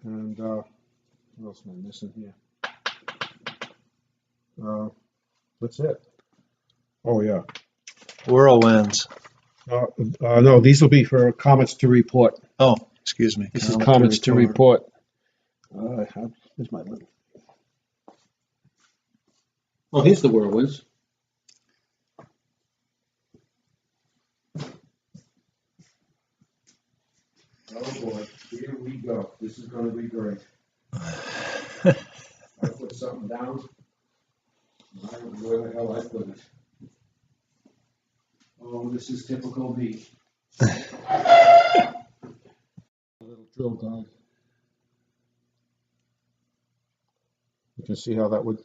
And what else am I missing here? That's it. Oh yeah. Whirlwinds. No, these will be for Comets to report. Oh, excuse me. This is Comets to report. Here's my little. Oh, here's the whirlwinds. Oh boy, here we go. This is going to be great. I put something down. I don't know where the hell I put it. Oh, this is typical me. A little drill guide. You can see how that would.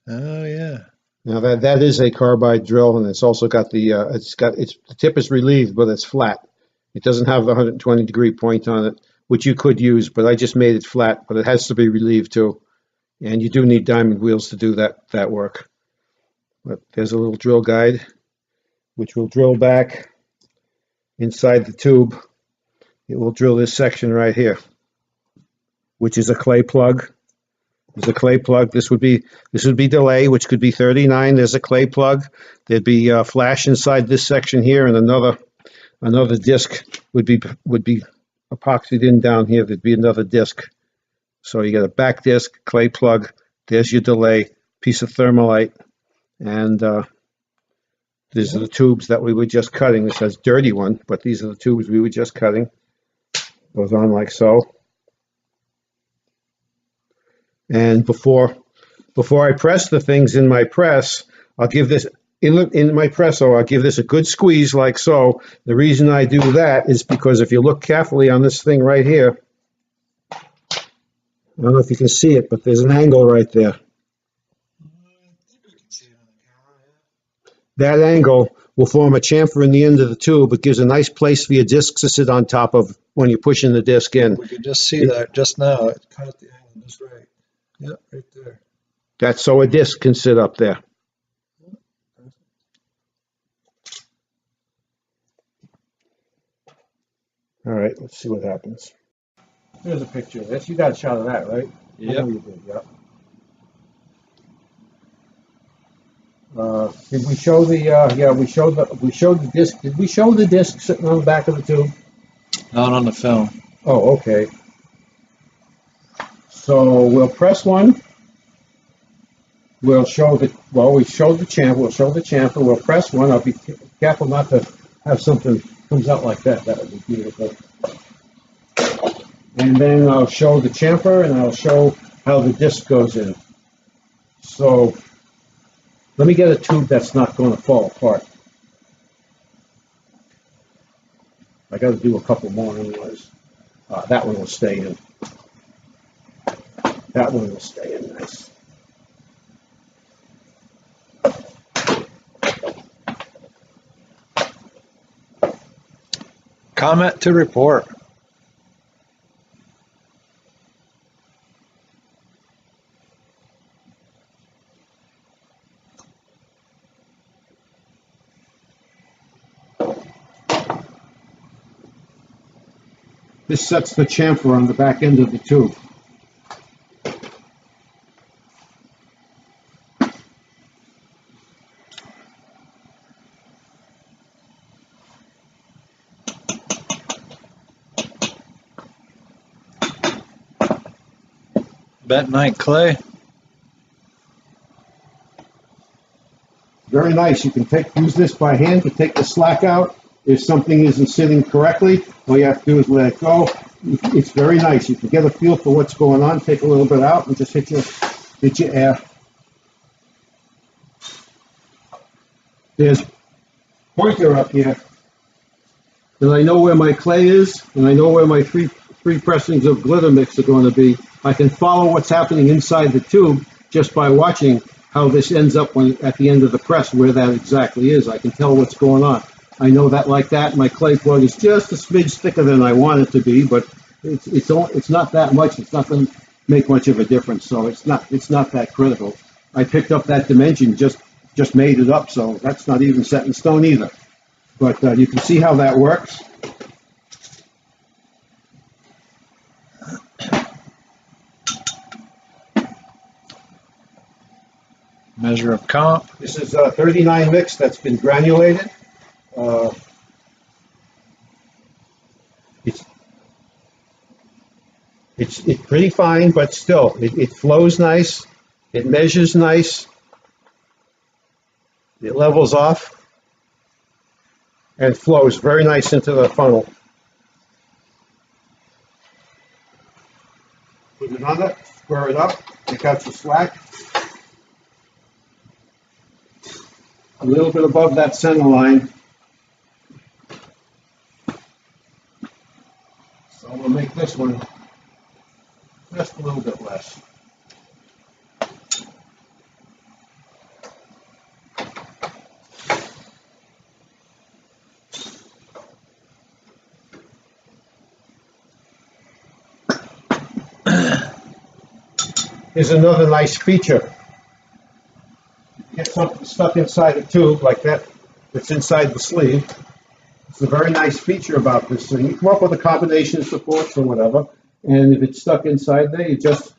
Oh yeah. Now that is a carbide drill, and it's also got the the tip is relieved, but it's flat. It doesn't have the 120-degree point on it, which you could use, but I just made it flat. But it has to be relieved too, and you do need diamond wheels to do that work. But there's a little drill guide, which will drill back inside the tube. It will drill this section right here, which is a clay plug. There's a clay plug. This would be delay, which could be 39. There's a clay plug. There'd be a flash inside this section here, and another disc would be epoxied in down here. There'd be another disc. So you got a back disc, clay plug. There's your delay, piece of thermalite, and these are the tubes that we were just cutting. This has dirty one, but these are the tubes we were just cutting. Goes on like so. And before I press the things in my press, I'll give this in my presso, I'll give this a good squeeze like so. The reason I do that is because if you look carefully on this thing right here, I don't know if you can see it, but there's an angle right there. That angle will form a chamfer in the end of the tube. It gives a nice place for your discs to sit on top of when you're pushing the disc in. We could just see that just now. It cut at the angle just right. Yep, right there. That's so a disc can sit up there. All right, let's see what happens. Here's a picture of this. You got a shot of that, right? Yep. I know you did, yep. Did we show the? Yeah, we showed the disc. Did we show the disc sitting on the back of the tube? Not on the film. Oh, okay. So we'll press one. We'll show the. Well, we showed the chamfer. We'll show the chamfer. We'll press one. I'll be careful not to have something comes out like that. That would be beautiful. And then I'll show the chamfer, and I'll show how the disc goes in. So let me get a tube that's not going to fall apart. I got to do a couple more anyways. That one will stay in. That one will stay in nice. Comment to report. This sets the chamfer on the back end of the tube. Bentonite clay. Very nice. You can use this by hand to take the slack out. If something isn't sitting correctly, all you have to do is let it go. It's very nice. You can get a feel for what's going on. Take a little bit out and just hit your air. There's a pointer up here. And I know where my clay is, and I know where my three pressings of glitter mix are going to be. I can follow what's happening inside the tube just by watching how this ends up at the end of the press, where that exactly is. I can tell what's going on. I know that like that. My clay plug is just a smidge thicker than I want it to be, but it's not that much. It's not going to make much of a difference, so it's not that critical. I picked up that dimension, just made it up, so that's not even set in stone either. But you can see how that works. Measure of comp. This is 39 mix that's been granulated. Uh, it's, it's pretty fine, but still, it flows nice. It measures nice. It levels off and flows very nice into the funnel. Put it on it, square it up, take out your slack. A little bit above that center line. So we'll make this one just a little bit less. Here's another nice feature. Get something stuck inside a tube like that that's inside the sleeve. It's a very nice feature about this thing. You come up with a combination of supports or whatever, and if it's stuck inside there, you just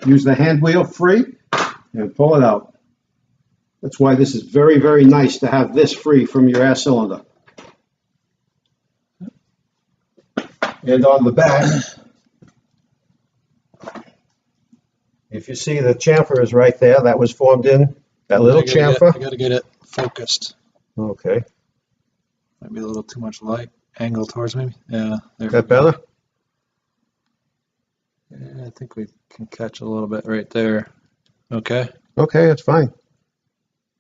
use the hand wheel free and pull it out. That's why this is very, very nice to have this free from your air cylinder. And on the back, if you see the chamfer is right there, that was formed in that little chamfer. I gotta get it focused. Okay. Might be a little too much light angle towards me. Yeah, there. Is that better? Yeah, I think we can catch a little bit right there. Okay. Okay, that's fine.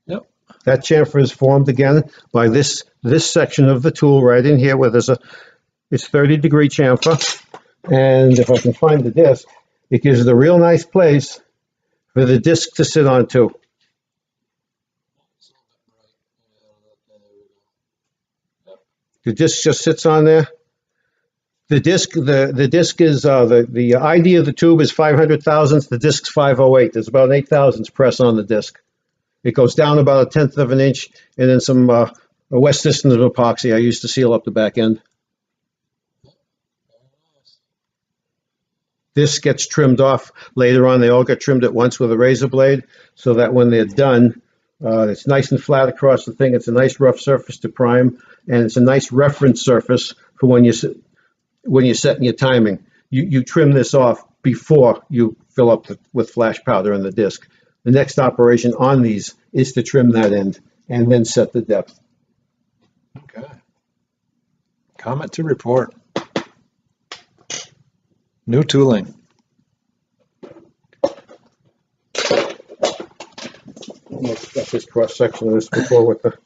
Yep. That chamfer is formed again by this section of the tool right in here where it's 30-degree chamfer. And if I can find the disc, it gives it a real nice place for the disc to sit on too. The disc just sits on there. The disc is the ID of the tube is 500 thousandths. The disc's 508. There's about 8 thousandths press on the disc. It goes down about a tenth of an inch, and then some West distance of epoxy I used to seal up the back end. This gets trimmed off later on. They all get trimmed at once with a razor blade, so that when they're done, it's nice and flat across the thing. It's a nice rough surface to prime, and it's a nice reference surface for when you're setting your timing. You trim this off before you fill up with flash powder in the disc. The next operation on these is to trim that end and then set the depth. Okay. Comet to report. New tooling. I've got this cross section of this before with the.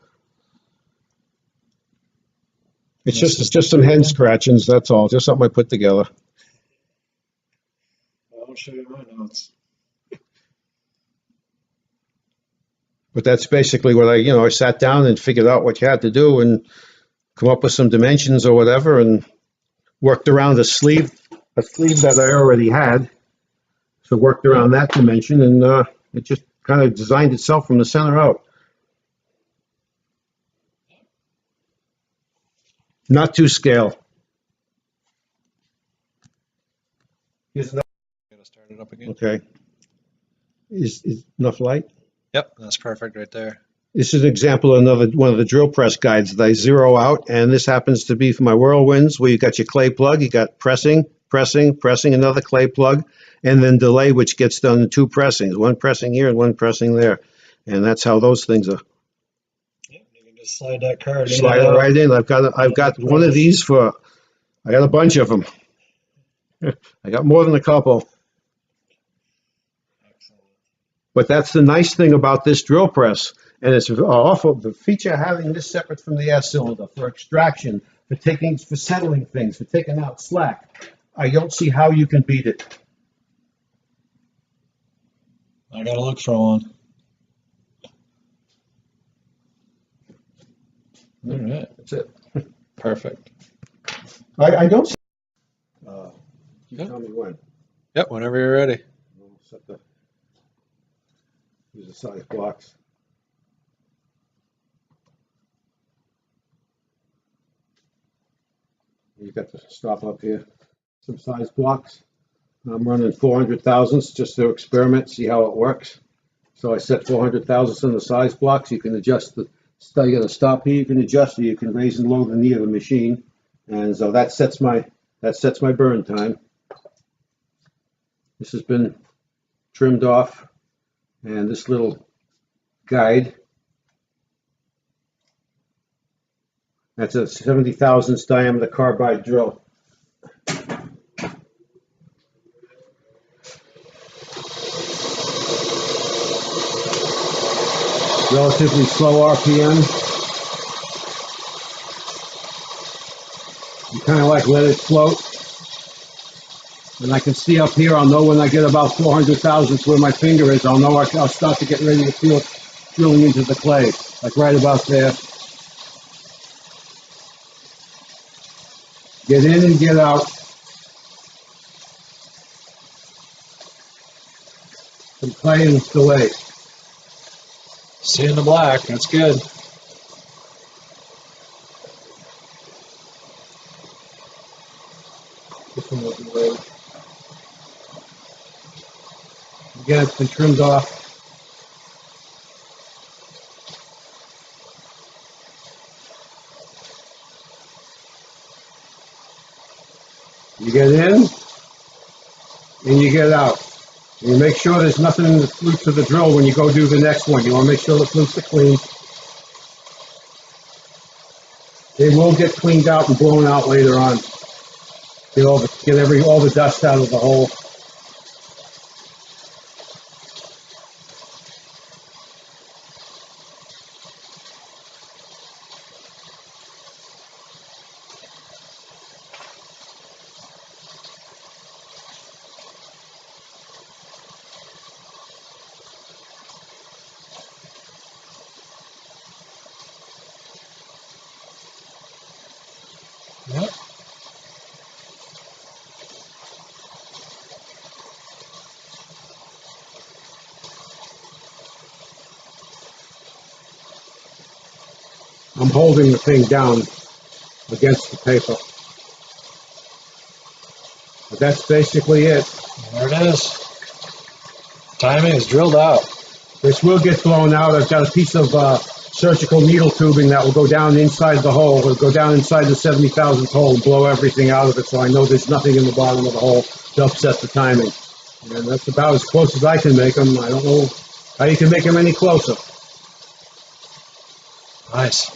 It's just some hand scratchings. That's all. Just something I put together. I'll show you my notes. But that's basically what I sat down and figured out what you had to do and come up with some dimensions or whatever and worked around a sleeve that I already had. So worked around that dimension and it just kind of designed itself from the center out. Not to scale. Here's another. Gotta start it up again. Okay. Is enough light? Yep, that's perfect right there. This is an example of one of the drill press guides that I zero out, and this happens to be for my whirlwinds, where you got your clay plug, you got pressing, another clay plug, and then delay, which gets done in 2 pressings, one pressing here and one pressing there, and that's how those things are. Yep, you can just slide that card in. Slide it right in. I've got one of these I got a bunch of them. I got more than a couple. But that's the nice thing about this drill press. And it's awful, the feature of having this separate from the air cylinder for extraction, for settling things, for taking out slack. I don't see how you can beat it. I gotta look for one. All right, That's it. perfect. I don't see. You Yep. tell me when. Yep, whenever you're ready. We'll use the size blocks. You've got the stop up here. Some size blocks. I'm running 400 thousandths just to experiment, see how it works. So I set 400 thousandths in the size blocks. You can adjust the, you got a stop here you can adjust, or you can raise and lower the knee of the machine. And so that sets my burn time. This has been trimmed off, and this little guide, that's a 70 thousandths diameter carbide drill. Relatively slow RPM. You kind of like let it float. And I can see up here, I'll know when I get about 400 thousandths where my finger is, I'll know I'll start to get ready to feel it drilling into the clay, like right about there. Get in and get out. Some clay and delay. Seeing the black, that's good. This one will delay. Again, it's been trimmed off. You get in and you get out. And you make sure there's nothing in the flutes of the drill when you go do the next one. You want to make sure the flutes are clean. They will get cleaned out and blown out later on. Get all the dust out of the hole. Yep. I'm holding the thing down against the paper. But that's basically it. There it is. Timing is drilled out. This will get blown out. I've got a piece of surgical needle tubing that will go down inside the hole. It'll go down inside the 70 thousandth hole and blow everything out of it, so I know there's nothing in the bottom of the hole to upset the timing. And that's about as close as I can make them. I don't know how you can make them any closer. Nice.